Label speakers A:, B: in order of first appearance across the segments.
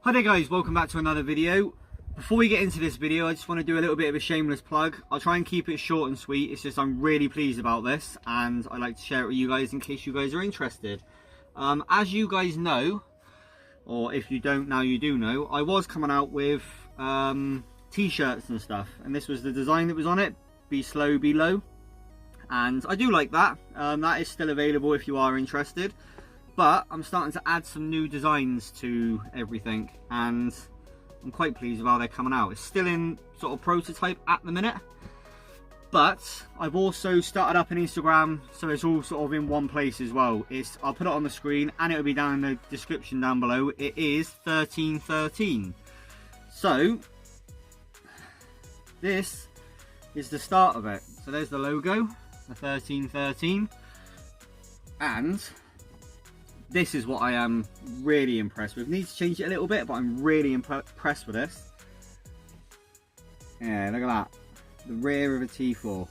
A: Hi there guys, welcome back to another video. Before we get into this video, I just want to do a little bit of a shameless plug. I'll try and keep it short and sweet. It's just I'm really pleased about this and I'd like to share it with you guys in case you guys are interested. As you guys know, or if you don't now you do know, I was coming out with t-shirts and stuff, and this was the design that was on it, Be Slow, Be Low. And I do like that. That is still available if you are interested. But I'm starting to add some new designs to everything, and I'm quite pleased with how they're coming out. It's still in sort of prototype at the minute, but I've also started up an Instagram, so it's all sort of in one place as well. I'll put it on the screen and it'll be down in the description down below. It is 1313. So this is the start of it. So there's the logo, the 1313, and this is what I am really impressed with. Need to change it a little bit, but I'm really impressed with this. Yeah, look at that. The rear of a T4.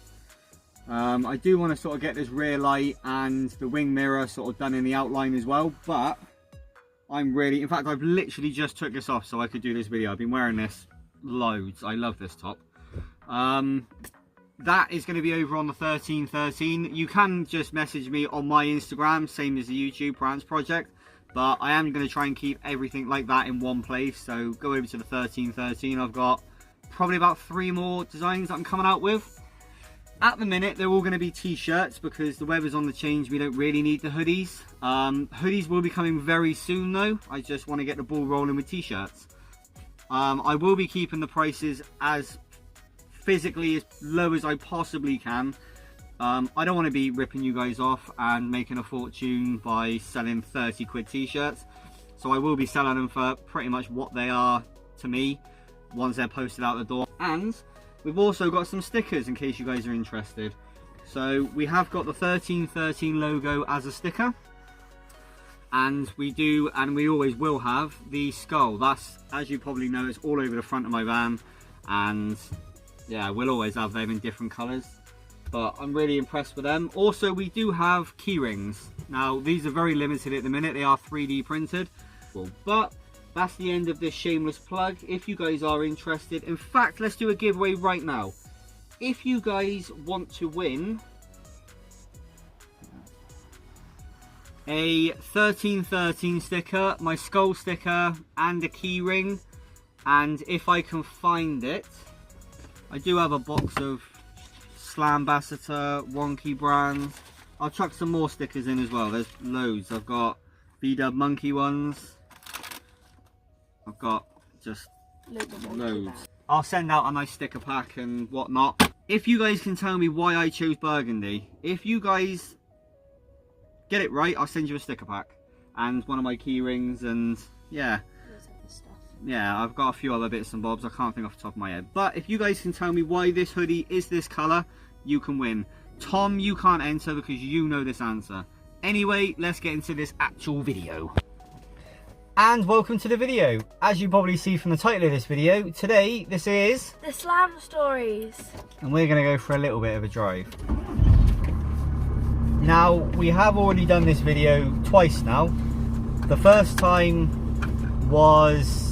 A: I do want to sort of get this rear light and the wing mirror sort of done in the outline as well, but I'm really, in fact, I've literally just took this off so I could do this video. I've been wearing this loads. I love this top. That is going to be over on the 1313. You can just message me on my Instagram, same as the YouTube Brands Project, but I am going to try and keep everything like that in one place. So go over to the 1313. I've got probably about 3 more designs that I'm coming out with. At the minute, they're all going to be t-shirts because the weather's on the change. We don't really need the hoodies. Hoodies will be coming very soon though. I just want to get the ball rolling with t-shirts. I will be keeping the prices as physically as low as I possibly can. I don't want to be ripping you guys off and making a fortune by selling 30 quid t-shirts, so I will be selling them for pretty much what they are to me once they're posted out the door. And we've also got some stickers in case you guys are interested. So we have got the 1313 logo as a sticker, and we always will have the skull. That's, as you probably know, it's all over the front of my van, and yeah, we'll always have them in different colours, but I'm really impressed with them. Also, we do have key rings. Now, these are very limited at the minute. They are 3D printed. But that's the end of this shameless plug. If you guys are interested, in fact, let's do a giveaway right now. If you guys want to win a 1313 sticker, my skull sticker, and a key ring, and if I can find it, I do have a box of Slambassador, Wonky brands. I'll chuck some more stickers in as well. There's loads. I've got V-Dub Monkey ones. I've got just loads. I'll send out a nice sticker pack and whatnot. If you guys can tell me why I chose burgundy, if you guys get it right, I'll send you a sticker pack and one of my key rings, and yeah. Yeah, I've got a few other bits and bobs. I can't think off the top of my head. But if you guys can tell me why this hoodie is this colour, you can win. Tom, you can't enter because you know this answer. Anyway, let's get into this actual video. And welcome to the video. As you probably see from the title of this video, today this is
B: the Slam Stories. And
A: we're going to go for a little bit of a drive. Now, we have already done this video twice now. The first time was,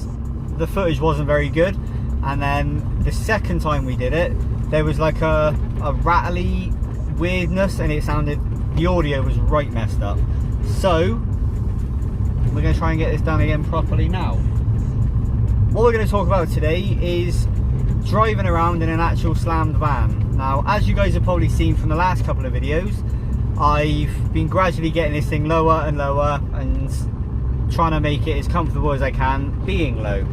A: the footage wasn't very good, and then the second time we did it, there was like a rattly weirdness, and it sounded, the audio was right messed up. So we're going to try and get this done again properly now. What we're going to talk about today is driving around in an actual slammed van. Now, as you guys have probably seen from the last couple of videos, I've been gradually getting this thing lower and lower and trying to make it as comfortable as I can being low.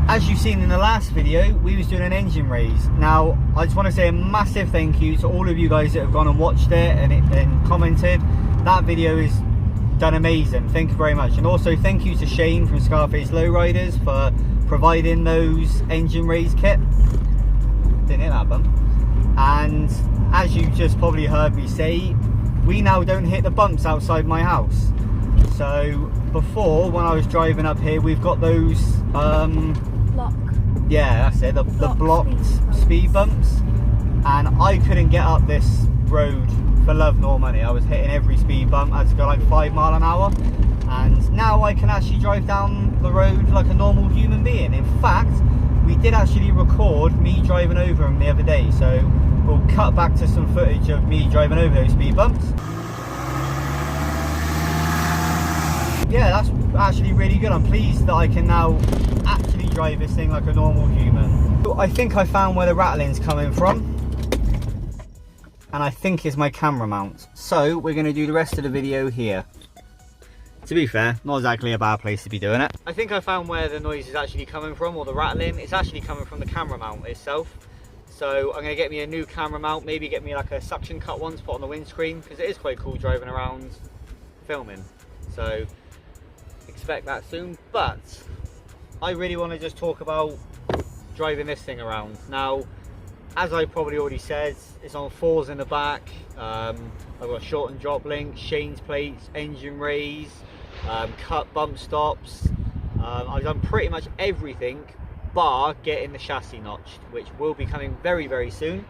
A: As you've seen in the last video, we was doing an engine raise. Now, I just want to say a massive thank you to all of you guys that have gone and watched it and commented. That video is done amazing. Thank you very much. And also thank you to Shane from Scarface Lowriders for providing those engine raise kit. Didn't hit that bump. And as you just probably heard me say, we now don't hit the bumps outside my house. So before, when I was driving up here, we've got those yeah, that's it, the blocked speed bumps, and I couldn't get up this road for love nor money. I was hitting every speed bump. I had to go like 5 miles an hour, and now I can actually drive down the road like a normal human being. In fact, we did actually record me driving over them the other day, so we'll cut back to some footage of me driving over those speed bumps. Yeah, that's actually really good. I'm pleased that I can now actually drive this thing like a normal human. I think I found where the rattling's coming from, and I think it's my camera mount. So we're going to do the rest of the video here. To be fair, not exactly a bad place to be doing it. I think I found where the noise is actually coming from, or the rattling. It's actually coming from the camera mount itself. So I'm going to get me a new camera mount, maybe get me like a suction cut one to put on the windscreen, because it is quite cool driving around filming. So expect that soon. But I really want to just talk about driving this thing around. Now, as I probably already said, it's on 4s in the back. I've got short and drop link, Shane's plates, engine raise, cut bump stops. I've done pretty much everything bar getting the chassis notched, which will be coming very, very soon.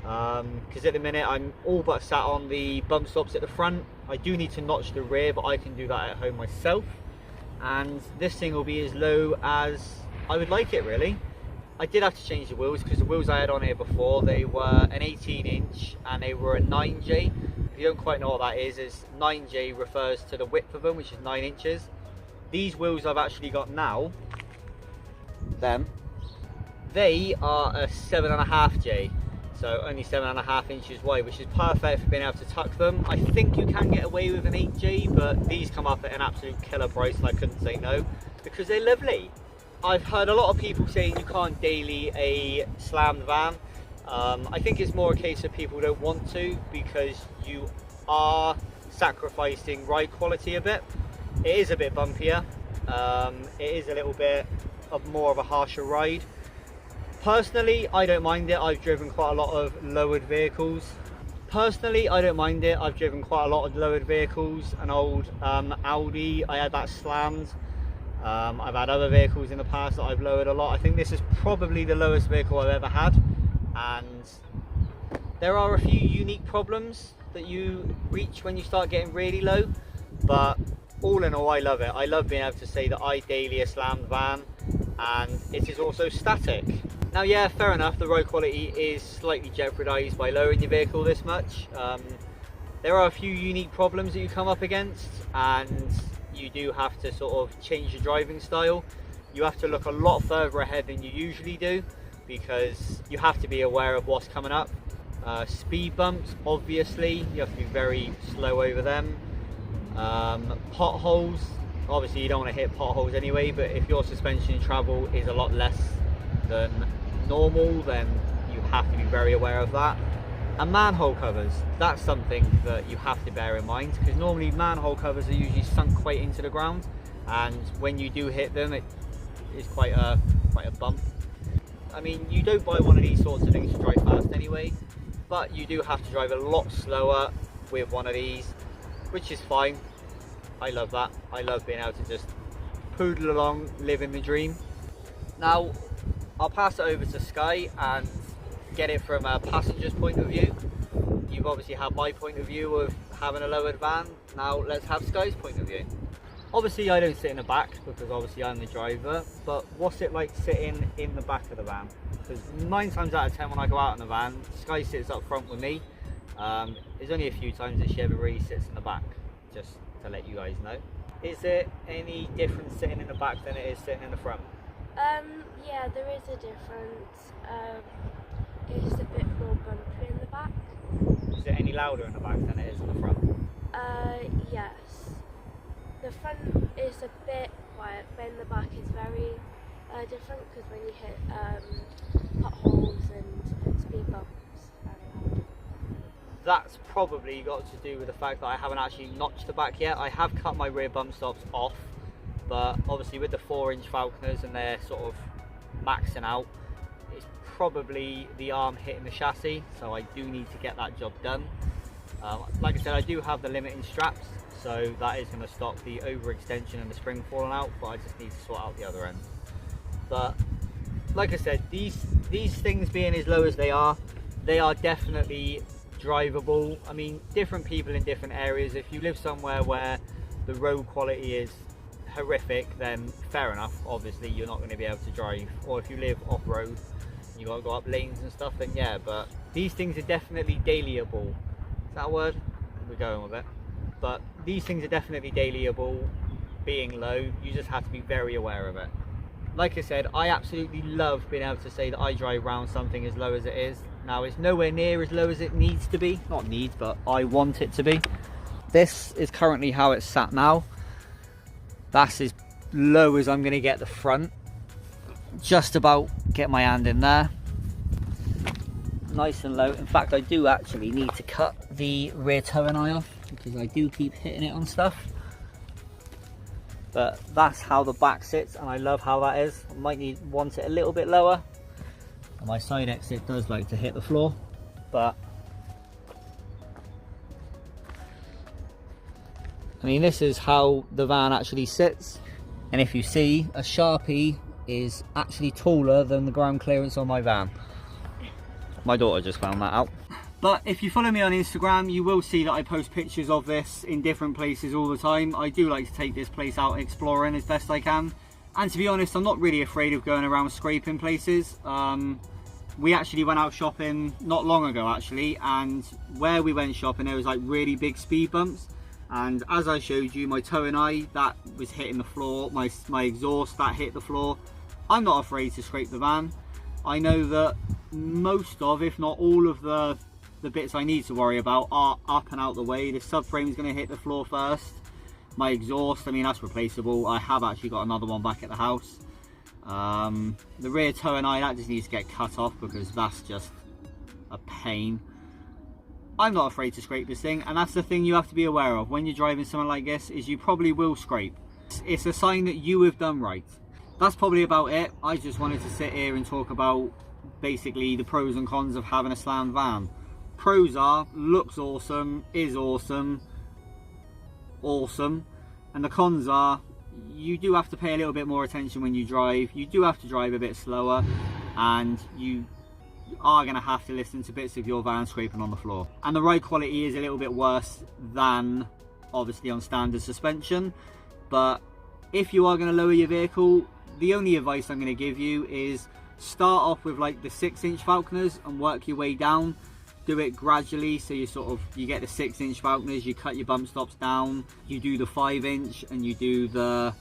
A: Because at the minute I'm all but sat on the bump stops at the front. I do need to notch the rear, but I can do that at home myself. And this thing will be as low as I would like it, really. I did have to change the wheels, because the wheels I had on here before, they were an 18-inch and they were a 9J. If you don't quite know what that is 9J refers to the width of them, which is 9 inches. These wheels I've actually got now, they are a 7.5J, so only 7.5 inches wide, which is perfect for being able to tuck them. I think you can get away with an 8J, but these come up at an absolute killer price, and I couldn't say no, because they're lovely. I've heard a lot of people saying you can't daily a slammed van. I think it's more a case of people don't want to, because you are sacrificing ride quality a bit. It is a bit bumpier. It is a little bit of more of a harsher ride. Personally, I don't mind it. I've driven quite a lot of lowered vehicles. An old Audi, I had that slammed. I've had other vehicles in the past that I've lowered a lot. I think this is probably the lowest vehicle I've ever had, and there are a few unique problems that you reach when you start getting really low, but all in all, I love it. I love being able to say that I daily a slammed van, and it is also static. Now, yeah, fair enough, the road quality is slightly jeopardised by lowering your vehicle this much. There are a few unique problems that you come up against, and you do have to sort of change your driving style. You have to look a lot further ahead than you usually do, because you have to be aware of what's coming up. Speed bumps, obviously, you have to be very slow over them. Potholes, obviously you don't want to hit potholes anyway, but if your suspension travel is a lot less than normal, then you have to be very aware of that. And manhole covers, that's something that you have to bear in mind, because normally manhole covers are usually sunk quite into the ground, and when you do hit them, it is quite a bump. I mean, you don't buy one of these sorts of things to drive fast anyway, but you do have to drive a lot slower with one of these, which is fine. I love that. I love being able to just poodle along, living the dream. Now, I'll pass it over to Sky and get it from a passenger's point of view. You've obviously had my point of view of having a lowered van. Now let's have Sky's point of view. Obviously I don't sit in the back, because obviously I'm the driver, but what's it like sitting in the back of the van? Because 9 times out of 10 when I go out in the van, Sky sits up front with me. There's only a few times that she ever really sits in the back, just to let you guys know. Is it any different sitting in the back than it is sitting in the front?
B: Yeah, there is a difference. It's a bit more bumpy in the back.
A: Is it any louder in the back than it is in the front?
B: Yes. The front is a bit quiet, but in the back is very different, because when you hit potholes and speed bumps, very loud.
A: That's probably got to do with the fact that I haven't actually notched the back yet. I have cut my rear bump stops off, but obviously with the 4-inch Falconers and they're sort of maxing out, it's probably the arm hitting the chassis, so I do need to get that job done. Like I said, I do have the limiting straps, so that is going to stop the overextension and the spring falling out, but I just need to sort out the other end. But like I said, these things being as low as they are definitely drivable. I mean, different people in different areas. If you live somewhere where the road quality is horrific, then fair enough, obviously you're not going to be able to drive. Or if you live off-road, you got to go up lanes and stuff, then yeah, but these things are definitely dailyable. Is that a word? We're going with it. But these things are definitely dailyable, being low. You just have to be very aware of it. Like I said, I absolutely love being able to say that I drive around something as low as it is. Now, it's nowhere near as low as it needs to be. Not needs, but I want it to be. This is currently how it's sat now. That's as low as I'm going to get the front. Just about get my hand in there. Nice and low. In fact, I do actually need to cut the rear towing eye off because I do keep hitting it on stuff. But that's how the back sits, and I love how that is. I might want it a little bit lower. And my side exit does like to hit the floor, but I mean, this is how the van actually sits. And if you see, a Sharpie is actually taller than the ground clearance on my van. My daughter just found that out. But if you follow me on Instagram, you will see that I post pictures of this in different places all the time. I do like to take this place out exploring as best I can. And to be honest, I'm not really afraid of going around scraping places. We actually went out shopping not long ago actually, and where we went shopping there was like really big speed bumps. And as I showed you, my towing eye, that was hitting the floor. My exhaust, that hit the floor. I'm not afraid to scrape the van. I know that most of, if not all of the bits I need to worry about are up and out the way. The subframe is going to hit the floor first. My exhaust, I mean, that's replaceable. I have actually got another one back at the house. The rear towing eye, that just needs to get cut off because that's just a pain. I'm not afraid to scrape this thing, and that's the thing you have to be aware of when you're driving something like this, is you probably will scrape. It's a sign that you have done right. That's probably about it. I just wanted to sit here and talk about basically the pros and cons of having a slammed van. Pros are, looks awesome, is awesome, and the cons are, you do have to pay a little bit more attention when you drive. You do have to drive a bit slower, and you are going to have to listen to bits of your van scraping on the floor. And the ride quality is a little bit worse than obviously on standard suspension, but if you are going to lower your vehicle, the only advice I'm going to give you is start off with like the 6-inch Falconers and work your way down. Do it gradually, so you get the 6-inch Falconers, you cut your bump stops down, you do the 5-inch and you do the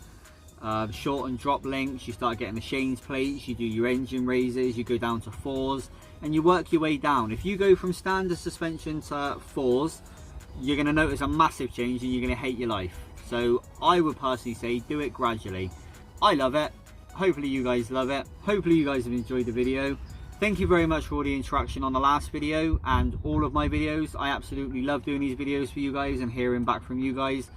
A: short and drop links, you start getting the Shane's plates, you do your engine raises, you go down to 4s, and you work your way down. If you go from standard suspension to 4s, you're going to notice a massive change and you're going to hate your life. So I would personally say do it gradually. I love it. Hopefully you guys love it. Hopefully you guys have enjoyed the video. Thank you very much for all the interaction on the last video and all of my videos. I absolutely love doing these videos for you guys and hearing back from you guys.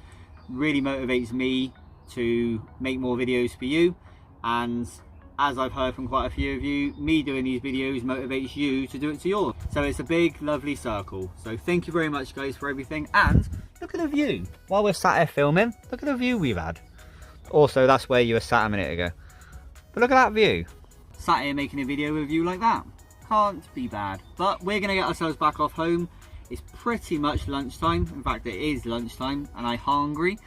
A: Really motivates me to make more videos for you, and as I've heard from quite a few of you, me doing these videos motivates you to do it to yours. So it's a big lovely circle. So thank you very much guys for everything, and look at the view. While we're sat here filming, look at the view we've had. Also, that's where you were sat a minute ago. But look at that view. Sat here making a video with you like that. Can't be bad. But we're going to get ourselves back off home. It's pretty much lunchtime. In fact, it is lunchtime and I'm hungry.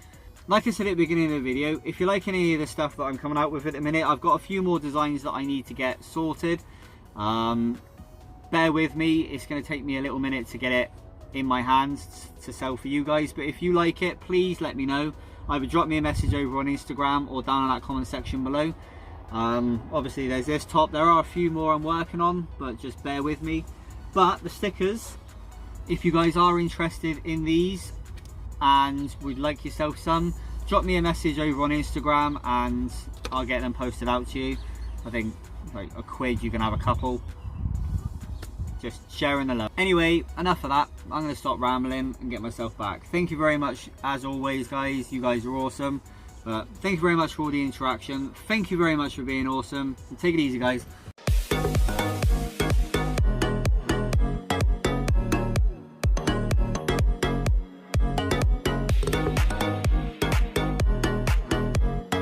A: Like I said at the beginning of the video, if you like any of the stuff that I'm coming out with at the minute, I've got a few more designs that I need to get sorted. Bear with me, it's going to take me a little minute to get it in my hands to sell for you guys. But if you like it, please let me know. Either drop me a message over on Instagram or down in that comment section below. Obviously there's this top, there are a few more I'm working on, but just bear with me. But the stickers, if you guys are interested in these and would like yourself some, drop me a message over on Instagram and I'll get them posted out to you. I think like £1 you can have a couple. Just sharing the love. Anyway, enough of that. I'm going to stop rambling and get myself back. Thank you very much as always guys, you guys are awesome. But thank you very much for all the interaction. Thank you very much for being awesome. And take it easy guys.